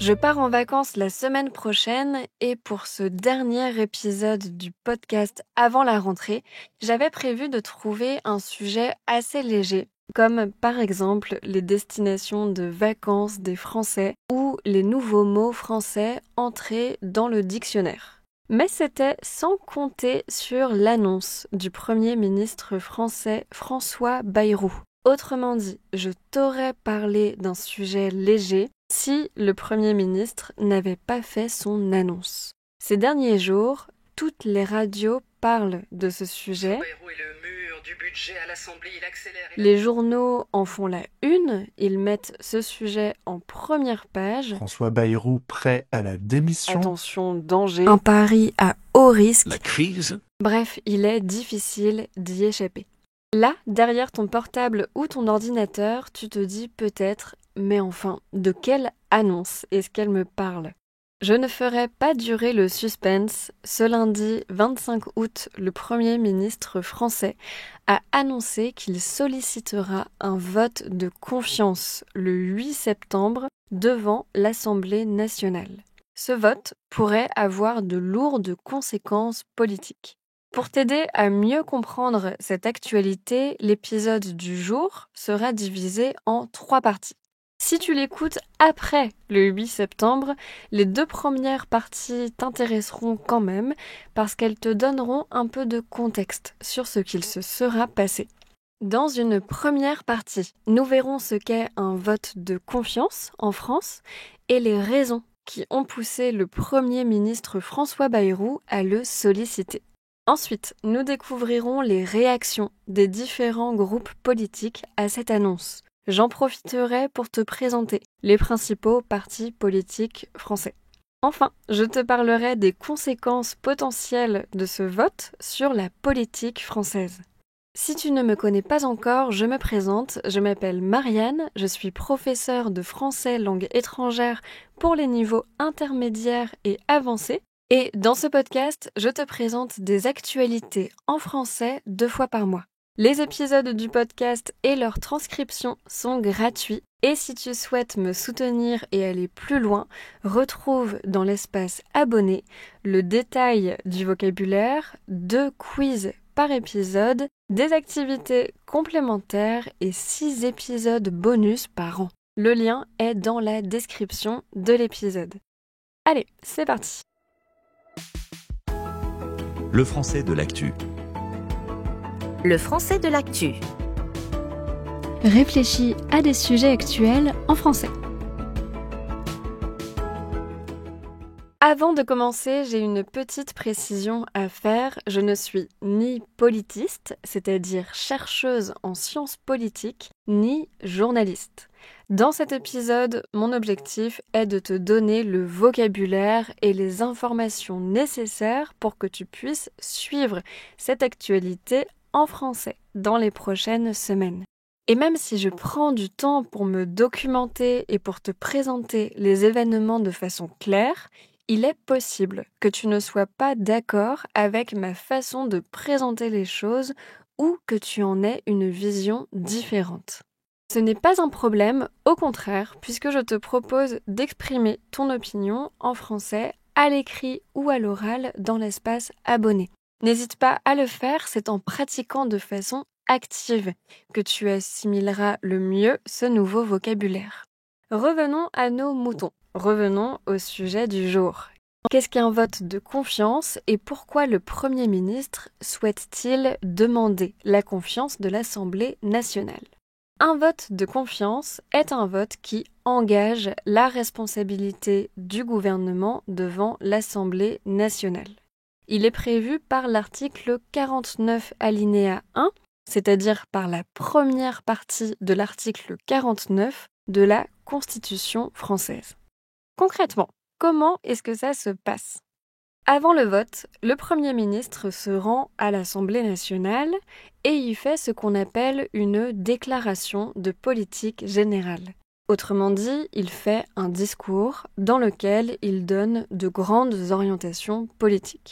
Je pars en vacances la semaine prochaine et pour ce dernier épisode du podcast avant la rentrée, j'avais prévu de trouver un sujet assez léger, comme par exemple les destinations de vacances des Français ou les nouveaux mots français entrés dans le dictionnaire. Mais c'était sans compter sur l'annonce du Premier ministre français François Bayrou. Autrement dit, je t'aurais parlé d'un sujet léger si le Premier ministre n'avait pas fait son annonce. Ces derniers jours, toutes les radios parlent de ce sujet. Les journaux en font la une, ils mettent ce sujet en première page. François Bayrou prêt à la démission. Attention, danger. Un pari à haut risque. La crise. Bref, il est difficile d'y échapper. Là, derrière ton portable ou ton ordinateur, tu te dis peut-être « Mais enfin, de quelle annonce est-ce qu'elle me parle ?» Je ne ferai pas durer le suspense. Ce lundi 25 août, le Premier ministre français a annoncé qu'il sollicitera un vote de confiance le 8 septembre devant l'Assemblée nationale. Ce vote pourrait avoir de lourdes conséquences politiques. Pour t'aider à mieux comprendre cette actualité, l'épisode du jour sera divisé en 3 parties. Si tu l'écoutes après le 8 septembre, les 2 premières parties t'intéresseront quand même parce qu'elles te donneront un peu de contexte sur ce qu'il se sera passé. Dans une première partie, nous verrons ce qu'est un vote de confiance en France et les raisons qui ont poussé le Premier ministre François Bayrou à le solliciter. Ensuite, nous découvrirons les réactions des différents groupes politiques à cette annonce. J'en profiterai pour te présenter les principaux partis politiques français. Enfin, je te parlerai des conséquences potentielles de ce vote sur la politique française. Si tu ne me connais pas encore, je me présente, je m'appelle Marianne, je suis professeure de français langue étrangère pour les niveaux intermédiaires et avancés. Et dans ce podcast, je te présente des actualités en français 2 fois par mois. Les épisodes du podcast et leur transcription sont gratuits. Et si tu souhaites me soutenir et aller plus loin, retrouve dans l'espace abonné le détail du vocabulaire, 2 quiz par épisode, des activités complémentaires et 6 épisodes bonus par an. Le lien est dans la description de l'épisode. Allez, c'est parti! Le français de l'actu. Le français de l'actu. Réfléchis à des sujets actuels en français. Avant de commencer, j'ai une petite précision à faire. Je ne suis ni politiste, c'est-à-dire chercheuse en sciences politiques, ni journaliste. Dans cet épisode, mon objectif est de te donner le vocabulaire et les informations nécessaires pour que tu puisses suivre cette actualité en français dans les prochaines semaines. Et même si je prends du temps pour me documenter et pour te présenter les événements de façon claire, il est possible que tu ne sois pas d'accord avec ma façon de présenter les choses ou que tu en aies une vision différente. Ce n'est pas un problème, au contraire, puisque je te propose d'exprimer ton opinion en français à l'écrit ou à l'oral dans l'espace abonné. N'hésite pas à le faire, c'est en pratiquant de façon active que tu assimileras le mieux ce nouveau vocabulaire. Revenons à nos moutons. Revenons au sujet du jour. Qu'est-ce qu'un vote de confiance et pourquoi le Premier ministre souhaite-t-il demander la confiance de l'Assemblée nationale ? Un vote de confiance est un vote qui engage la responsabilité du gouvernement devant l'Assemblée nationale. Il est prévu par l'article 49 alinéa 1, c'est-à-dire par la première partie de l'article 49 de la Constitution française. Concrètement, comment est-ce que ça se passe ? Avant le vote, le Premier ministre se rend à l'Assemblée nationale et y fait ce qu'on appelle une déclaration de politique générale. Autrement dit, il fait un discours dans lequel il donne de grandes orientations politiques.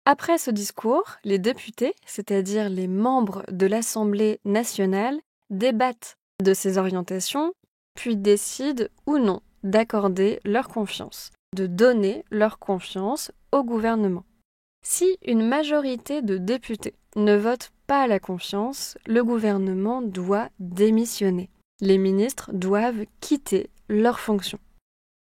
Après ce discours, les députés, c'est-à-dire les membres de l'Assemblée nationale, débattent de ces orientations, puis décident ou non d'accorder leur confiance, de donner leur confiance au gouvernement. Si une majorité de députés ne vote pas la confiance, le gouvernement doit démissionner. Les ministres doivent quitter leurs fonctions.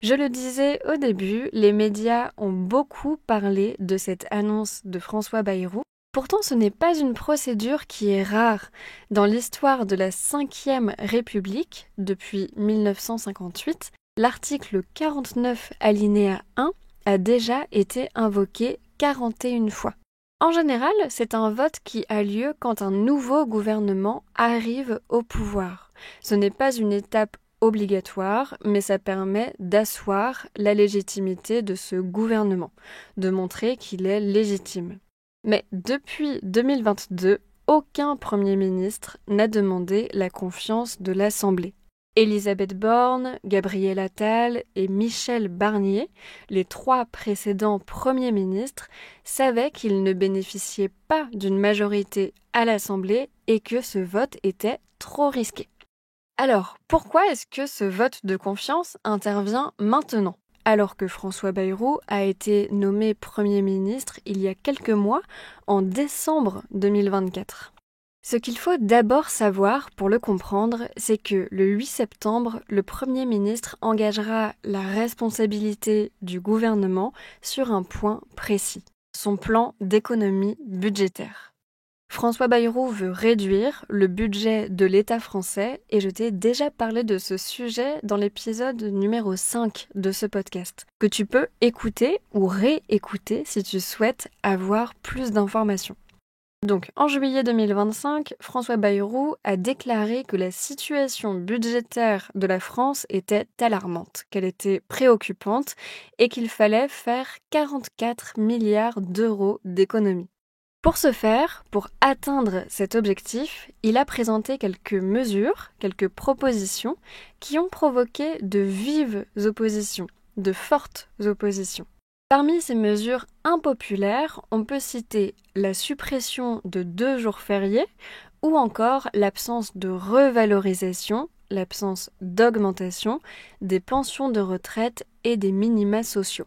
Je le disais au début, les médias ont beaucoup parlé de cette annonce de François Bayrou. Pourtant, ce n'est pas une procédure qui est rare. Dans l'histoire de la Ve République, depuis 1958, l'article 49 alinéa 1 a déjà été invoqué 41 fois. En général, c'est un vote qui a lieu quand un nouveau gouvernement arrive au pouvoir. Ce n'est pas une étape obligatoire, mais ça permet d'asseoir la légitimité de ce gouvernement, de montrer qu'il est légitime. Mais depuis 2022, aucun Premier ministre n'a demandé la confiance de l'Assemblée. Elisabeth Borne, Gabriel Attal et Michel Barnier, les 3 précédents premiers ministres, savaient qu'ils ne bénéficiaient pas d'une majorité à l'Assemblée et que ce vote était trop risqué. Alors, pourquoi est-ce que ce vote de confiance intervient maintenant, alors que François Bayrou a été nommé Premier ministre il y a quelques mois, en décembre 2024 ? Ce qu'il faut d'abord savoir pour le comprendre, c'est que le 8 septembre, le Premier ministre engagera la responsabilité du gouvernement sur un point précis, son plan d'économie budgétaire. François Bayrou veut réduire le budget de l'État français et je t'ai déjà parlé de ce sujet dans l'épisode numéro 5 de ce podcast, que tu peux écouter ou réécouter si tu souhaites avoir plus d'informations. Donc, en juillet 2025, François Bayrou a déclaré que la situation budgétaire de la France était alarmante, qu'elle était préoccupante et qu'il fallait faire 44 milliards d'euros d'économies. Pour ce faire, pour atteindre cet objectif, il a présenté quelques mesures, quelques propositions qui ont provoqué de vives oppositions, de fortes oppositions. Parmi ces mesures impopulaires, on peut citer la suppression de 2 jours fériés ou encore l'absence de revalorisation, l'absence d'augmentation des pensions de retraite et des minima sociaux.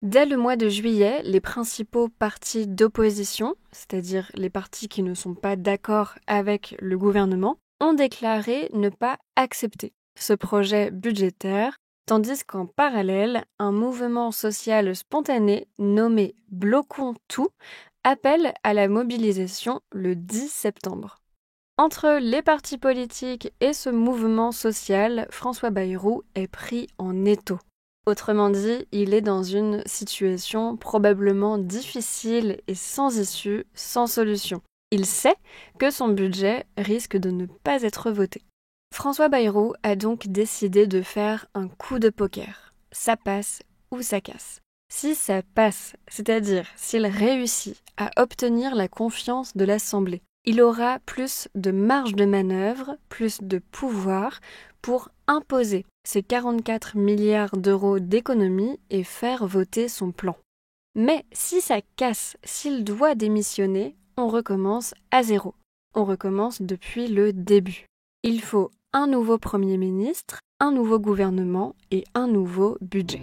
Dès le mois de juillet, les principaux partis d'opposition, c'est-à-dire les partis qui ne sont pas d'accord avec le gouvernement, ont déclaré ne pas accepter ce projet budgétaire, tandis qu'en parallèle, un mouvement social spontané nommé Bloquons tout appelle à la mobilisation le 10 septembre. Entre les partis politiques et ce mouvement social, François Bayrou est pris en étau. Autrement dit, il est dans une situation probablement difficile et sans issue, sans solution. Il sait que son budget risque de ne pas être voté. François Bayrou a donc décidé de faire un coup de poker. Ça passe ou ça casse. Si ça passe, c'est-à-dire s'il réussit à obtenir la confiance de l'Assemblée, il aura plus de marge de manœuvre, plus de pouvoir pour imposer ces 44 milliards d'euros d'économies et faire voter son plan. Mais si ça casse, s'il doit démissionner, on recommence à zéro. On recommence depuis le début. Il faut un nouveau Premier ministre, un nouveau gouvernement et un nouveau budget.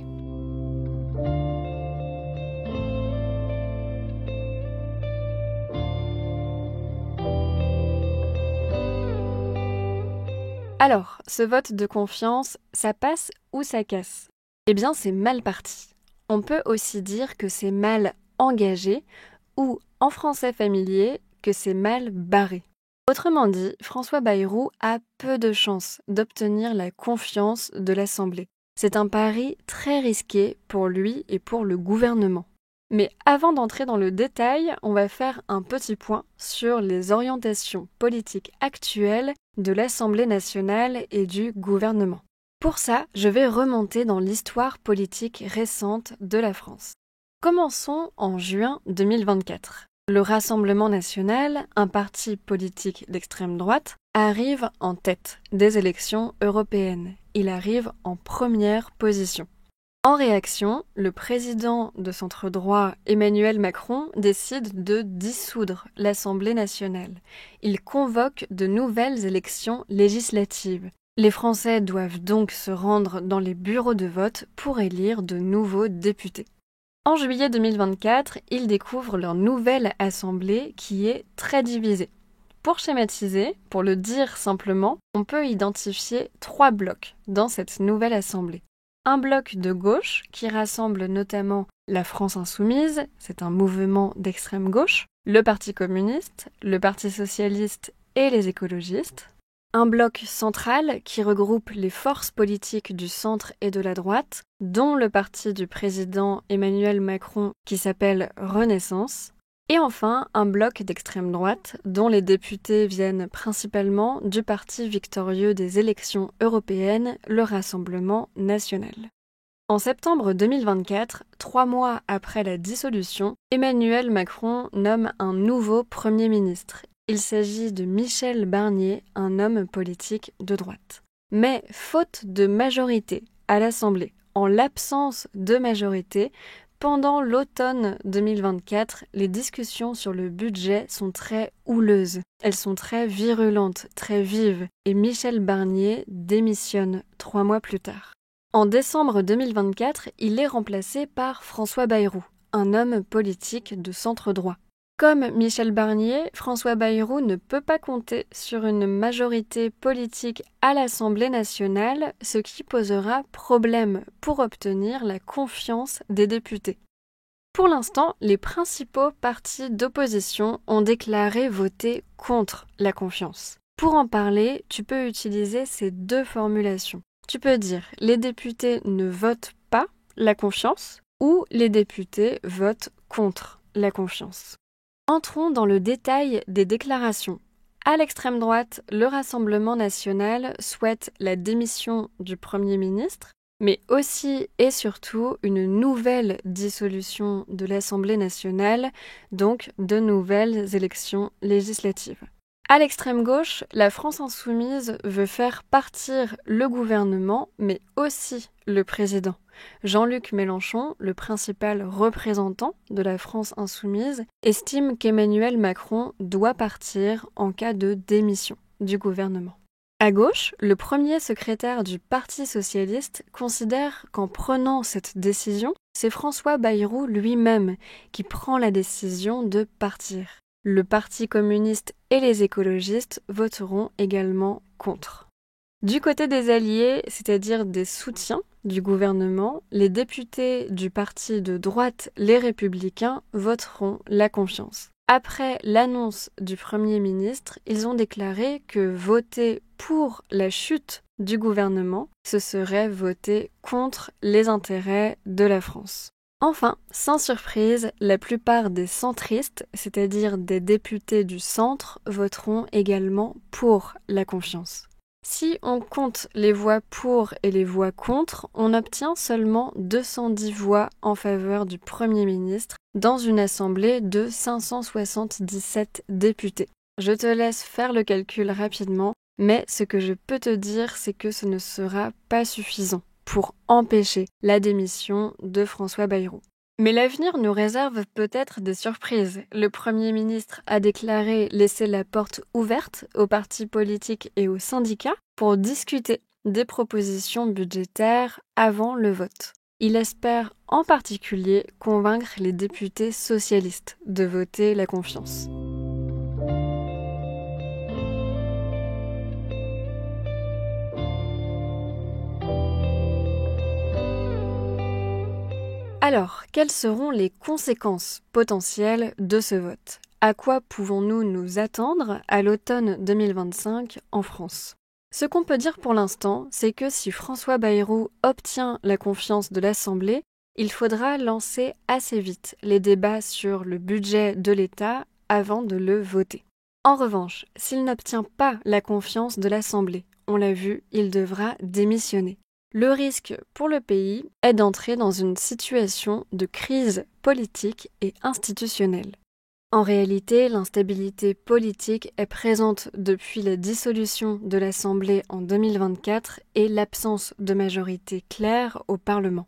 Alors, ce vote de confiance, ça passe ou ça casse ? Eh bien, c'est mal parti. On peut aussi dire que c'est mal engagé ou, en français familier, que c'est mal barré. Autrement dit, François Bayrou a peu de chances d'obtenir la confiance de l'Assemblée. C'est un pari très risqué pour lui et pour le gouvernement. Mais avant d'entrer dans le détail, on va faire un petit point sur les orientations politiques actuelles de l'Assemblée nationale et du gouvernement. Pour ça, je vais remonter dans l'histoire politique récente de la France. Commençons en juin 2024. Le Rassemblement national, un parti politique d'extrême droite, arrive en tête des élections européennes. Il arrive en première position. En réaction, le président de centre droit Emmanuel Macron décide de dissoudre l'Assemblée nationale. Il convoque de nouvelles élections législatives. Les Français doivent donc se rendre dans les bureaux de vote pour élire de nouveaux députés. En juillet 2024, ils découvrent leur nouvelle assemblée qui est très divisée. Pour schématiser, pour le dire simplement, on peut identifier 3 blocs dans cette nouvelle assemblée. Un bloc de gauche qui rassemble notamment la France Insoumise, c'est un mouvement d'extrême gauche, le Parti communiste, le Parti socialiste et les écologistes. Un bloc central qui regroupe les forces politiques du centre et de la droite, dont le parti du président Emmanuel Macron qui s'appelle Renaissance. Et enfin, un bloc d'extrême droite, dont les députés viennent principalement du parti victorieux des élections européennes, le Rassemblement national. En septembre 2024, 3 mois après la dissolution, Emmanuel Macron nomme un nouveau Premier ministre. Il s'agit de Michel Barnier, un homme politique de droite. Mais faute de majorité à l'Assemblée, en l'absence de majorité, pendant l'automne 2024, les discussions sur le budget sont très houleuses. Elles sont très virulentes, très vives, et Michel Barnier démissionne 3 mois plus tard. En décembre 2024, il est remplacé par François Bayrou, un homme politique de centre droit. Comme Michel Barnier, François Bayrou ne peut pas compter sur une majorité politique à l'Assemblée nationale, ce qui posera problème pour obtenir la confiance des députés. Pour l'instant, les principaux partis d'opposition ont déclaré voter contre la confiance. Pour en parler, tu peux utiliser ces 2 formulations. Tu peux dire « les députés ne votent pas la confiance » ou « les députés votent contre la confiance ». Entrons dans le détail des déclarations. À l'extrême droite, le Rassemblement national souhaite la démission du Premier ministre, mais aussi et surtout une nouvelle dissolution de l'Assemblée nationale, donc de nouvelles élections législatives. À l'extrême gauche, la France insoumise veut faire partir le gouvernement, mais aussi le président. Jean-Luc Mélenchon, le principal représentant de la France insoumise, estime qu'Emmanuel Macron doit partir en cas de démission du gouvernement. À gauche, le premier secrétaire du Parti socialiste considère qu'en prenant cette décision, c'est François Bayrou lui-même qui prend la décision de partir. Le Parti communiste et les écologistes voteront également contre. Du côté des alliés, c'est-à-dire des soutiens du gouvernement, les députés du parti de droite, les Républicains, voteront la confiance. Après l'annonce du Premier ministre, ils ont déclaré que voter pour la chute du gouvernement, ce serait voter contre les intérêts de la France. Enfin, sans surprise, la plupart des centristes, c'est-à-dire des députés du centre, voteront également pour la confiance. Si on compte les voix pour et les voix contre, on obtient seulement 210 voix en faveur du Premier ministre dans une assemblée de 577 députés. Je te laisse faire le calcul rapidement, mais ce que je peux te dire, c'est que ce ne sera pas suffisant pour empêcher la démission de François Bayrou. Mais l'avenir nous réserve peut-être des surprises. Le Premier ministre a déclaré laisser la porte ouverte aux partis politiques et aux syndicats pour discuter des propositions budgétaires avant le vote. Il espère en particulier convaincre les députés socialistes de voter la confiance. Alors, quelles seront les conséquences potentielles de ce vote ? À quoi pouvons-nous nous attendre à l'automne 2025 en France ? Ce qu'on peut dire pour l'instant, c'est que si François Bayrou obtient la confiance de l'Assemblée, il faudra lancer assez vite les débats sur le budget de l'État avant de le voter. En revanche, s'il n'obtient pas la confiance de l'Assemblée, on l'a vu, il devra démissionner. Le risque pour le pays est d'entrer dans une situation de crise politique et institutionnelle. En réalité, l'instabilité politique est présente depuis la dissolution de l'Assemblée en 2024 et l'absence de majorité claire au Parlement.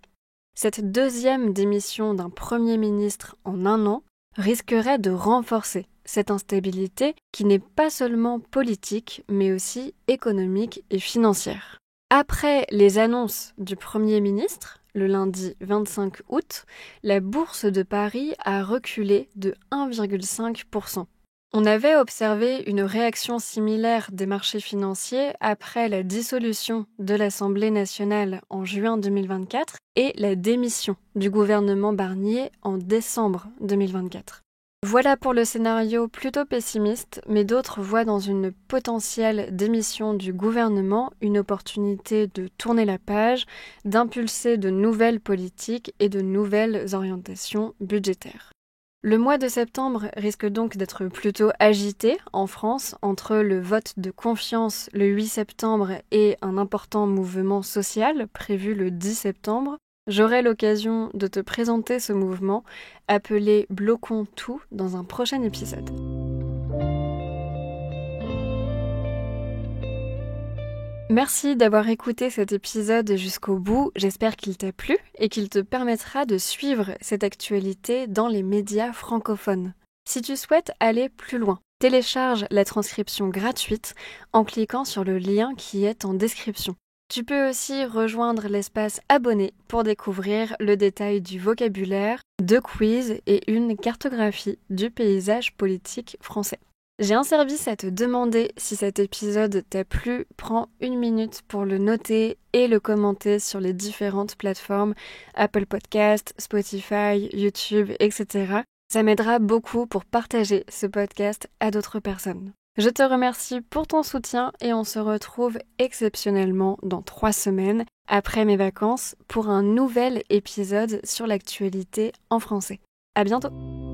Cette deuxième démission d'un Premier ministre en un an risquerait de renforcer cette instabilité qui n'est pas seulement politique, mais aussi économique et financière. Après les annonces du Premier ministre, le lundi 25 août, la bourse de Paris a reculé de 1,5%. On avait observé une réaction similaire des marchés financiers après la dissolution de l'Assemblée nationale en juin 2024 et la démission du gouvernement Barnier en décembre 2024. Voilà pour le scénario plutôt pessimiste, mais d'autres voient dans une potentielle démission du gouvernement une opportunité de tourner la page, d'impulser de nouvelles politiques et de nouvelles orientations budgétaires. Le mois de septembre risque donc d'être plutôt agité en France entre le vote de confiance le 8 septembre et un important mouvement social prévu le 10 septembre. J'aurai l'occasion de te présenter ce mouvement appelé Bloquons tout dans un prochain épisode. Merci d'avoir écouté cet épisode jusqu'au bout, j'espère qu'il t'a plu et qu'il te permettra de suivre cette actualité dans les médias francophones. Si tu souhaites aller plus loin, télécharge la transcription gratuite en cliquant sur le lien qui est en description. Tu peux aussi rejoindre l'espace abonné pour découvrir le détail du vocabulaire, deux quiz et une cartographie du paysage politique français. J'ai un service à te demander. Si cet épisode t'a plu, prends 1 minute pour le noter et le commenter sur les différentes plateformes Apple Podcasts, Spotify, YouTube, etc. Ça m'aidera beaucoup pour partager ce podcast à d'autres personnes. Je te remercie pour ton soutien et on se retrouve exceptionnellement dans 3 semaines après mes vacances pour un nouvel épisode sur l'actualité en français. À bientôt!